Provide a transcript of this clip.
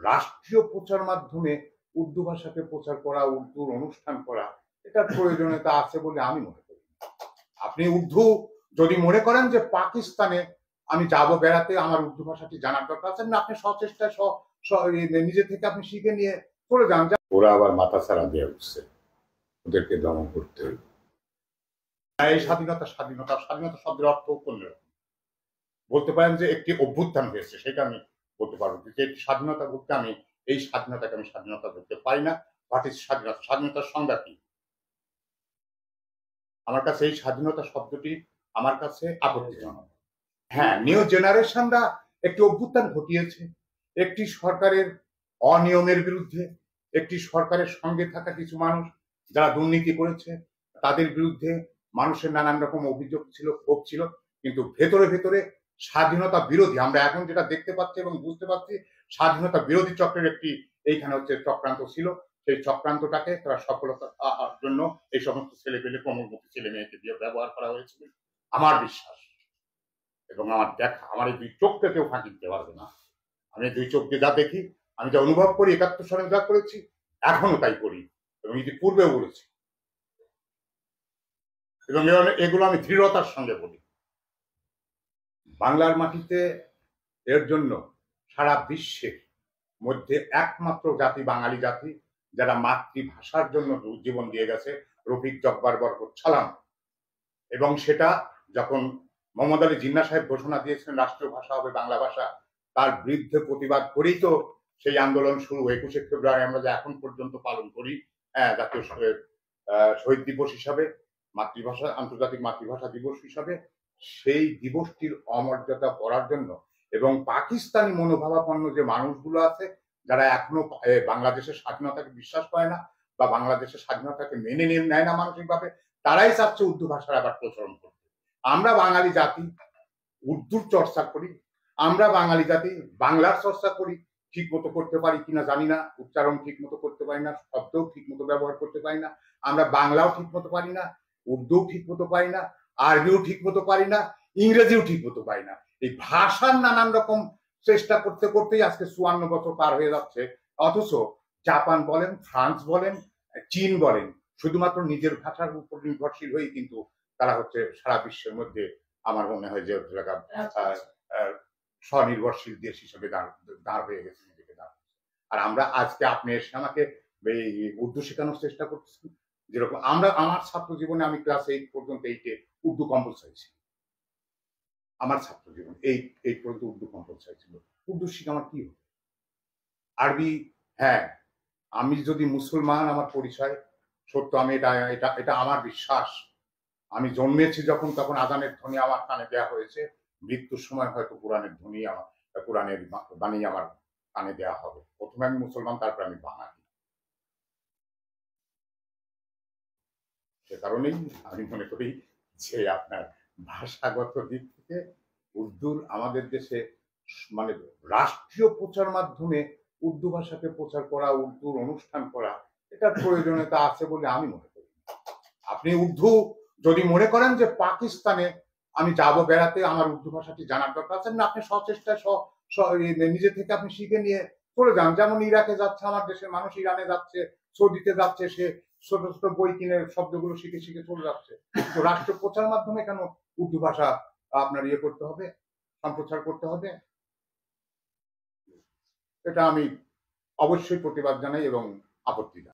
রাষ্ট্রীয় প্রচার মাধ্যমে উর্দু ভাষাকে প্রচার করা, উর্দুর অনুষ্ঠান করা, এটার প্রয়োজনীয়তা আছে বলে আমি মনে করি। আপনি উর্দু যদি মনে করেন যে পাকিস্তানে আমি যাব বেড়াতে, আমার উর্দু ভাষাটি জানার দরকার আছে, না আপনি সচেষ্টায় নিজে থেকে আপনি শিখে নিয়ে চলে যান। ওরা আবার মাথা ছাড়া দিয়ে উঠছে, ওদেরকে দমন করতে হইবে। এই স্বাধীনতা স্বাধীনতা স্বাধীনতা শব্দের অর্থ অন্যরকম। বলতে পারেন যে একটি অভ্যুত্থান হয়েছে, সেটা আমি বলতে পারবো যে একটি স্বাধীনতা বলতে আমি এই স্বাধীনতাকে আমি স্বাধীনতা বলতে পারি না। হোয়াট ইজ স্বাধীনতা? স্বাধীনতার সংজ্ঞা কি? আমার কাছে এই স্বাধীনতা শব্দটি আমার কাছে আপত্তিজনক। হ্যাঁ, নিউ জেনারেশনরা একটি অভ্যুত্থান ঘটিয়েছে, একটি সরকারের অনিয়মের বিরুদ্ধে, একটি সরকারের সঙ্গে থাকা কিছু মানুষ যারা দুর্নীতি করেছে তাদের বিরুদ্ধে মানুষের নানান রকম অভিযোগ ছিল, ক্ষোভ ছিল, কিন্তু ভেতরে ভেতরে স্বাধীনতা বিরোধী, আমরা এখন যেটা দেখতে পাচ্ছি এবং বুঝতে পারছি, স্বাধীনতা বিরোধী চক্রের একটি এইখানে হচ্ছে চক্রান্ত ছিল। সেই চক্রান্তটাকে তারা সফলতার জন্য এই সমস্ত ছেলেপেলে, কোমলমতি ছেলে মেয়েকে দিয়ে ব্যবহার করা হয়েছিল আমার বিশ্বাস এবং আমার দেখা। আমার এই দুই চোখকে কেউ ফাঁকি দিতে পারবে না। আমি দুই চোখ দিয়ে যা দেখি, আমি যা অনুভব করি, ৭১ সালে যা করেছি এখনো তাই করি এবং ইতিপূর্বেও বলেছি, এবং এগুলো আমি দৃঢ়তার সঙ্গে বলি। বাংলার মাটিতে এর জন্য সারা বিশ্বের মধ্যে একমাত্র জাতি বাঙালি জাতি, যারা মাতৃভাষার জন্য জীবন দিয়ে গেছে, রফিক জব্বার বরকত সালাম। এবং সেটা যখন মোহাম্মদ আলী জিন্নাহ সাহেব ঘোষণা দিয়েছিলেন রাষ্ট্রীয় ভাষা হবে বাংলা ভাষা, তার বিরুদ্ধে প্রতিবাদ করেই তো সেই আন্দোলন শুরু। ২১শে ফেব্রুয়ারি আমরা যা এখন পর্যন্ত পালন করি জাতীয় শহীদ দিবস হিসাবে, মাতৃভাষা আন্তর্জাতিক মাতৃভাষা দিবস হিসাবে, সেই দিবসটির অমর্যাদা করার জন্য এবং পাকিস্তানি মনোভাবাপন্ন যে মানুষগুলো আছে যারা এখনো বাংলাদেশের স্বাধীনতাকে বিশ্বাস করে না বা বাংলাদেশের স্বাধীনতাকে মেনে নেয় না মানসিকভাবে, তারাই চাচ্ছে উর্দু ভাষার আবার প্রচলন করতে। আমরা বাঙালি জাতি উর্দুর চর্চা করি, আমরা বাঙালি জাতি বাংলার চর্চা করি, ঠিক মতো করতে পারি কিনা জানি না, উচ্চারণ ঠিক মতো করতে পারি না, শব্দও ঠিক মতো ব্যবহার করতে পারি না, আমরা বাংলাও ঠিক মতো পারি না, উর্দুও ঠিক মতো পারি না, আরবিও ঠিক মতো পারি না, ইংরেজিও ঠিক মতো পারি না। এই ভাষার নানান রকম চেষ্টা করতে করতেই আজকে ৫৪ বছর পার হয়ে যাচ্ছে। অথচ জাপান বলেন, ফ্রান্স বলেন, চীন বলেন, শুধুমাত্র নিজের ভাষার উপর নির্ভরশীল হয়েই কিন্তু তারা হচ্ছে সারা বিশ্বের মধ্যে আমার মনে হয় যে স্বনির্ভরশীল দেশ হিসেবে দাঁড় হয়ে গেছে নিজেকে দাঁড়। আর আমরা আজকে আপনি এসে আমাকে এই উর্দু শেখানোর চেষ্টা করতেছেন, যেরকম আমার ছাত্র জীবনে আমি ক্লাস 8 পর্যন্ত 8-এ উর্দু কম্পালসারি ছিল। আমার ছাত্র জীবন 8 পর্যন্ত উর্দু কম্পালসারি ছিল। উর্দু শিখে আমার কি হতো? আরবি, হ্যাঁ, আমি যদি মুসলমান আমার পরিচয় সত্য, আমি এটা আমার বিশ্বাস। আমি জন্মেছি যখন, তখন আজানের ধ্বনি আমার কানে দেওয়া হয়েছে, মৃত্যুর সময় হয়তো কোরআনের ধ্বনি কোরআনের বাণী আমার কানে দেওয়া হবে। প্রথমে আমি মুসলমান, তারপর আমি বাঙালি। সে কারণেই আমি মনে করি যে আপনার ভাষাগত দিক থেকে উর্দুর আমাদের দেশে মানে রাষ্ট্রীয় প্রচার মাধ্যমে উর্দু ভাষাকে প্রচার করা, উর্দুর অনুষ্ঠান করা, এটার প্রয়োজনীয়তা আছে বলে আমি মনে করি। আপনি উর্দু যদি মনে করেন যে পাকিস্তানে আমি যাব বেড়াতে, আমার উর্দু ভাষাটি জানার দরকার আছে, না আপনি সচেষ্টায় নিজে থেকে আপনি শিখে নিয়ে চলে যান। যেমন ইরাকে যাচ্ছে আমার দেশের মানুষ, ইরানে যাচ্ছে, সৌদিতে যাচ্ছে, সে ছোট ছোট বই কিনে শব্দগুলো শিখে শিখে চলে যাচ্ছে। তো রাষ্ট্র প্রচার মাধ্যমে কেন উর্দু ভাষা আপনার করতে হবে, সম্প্রচার করতে হবে? এটা আমি অবশ্যই প্রতিবাদ জানাই এবং আপত্তি জানাই।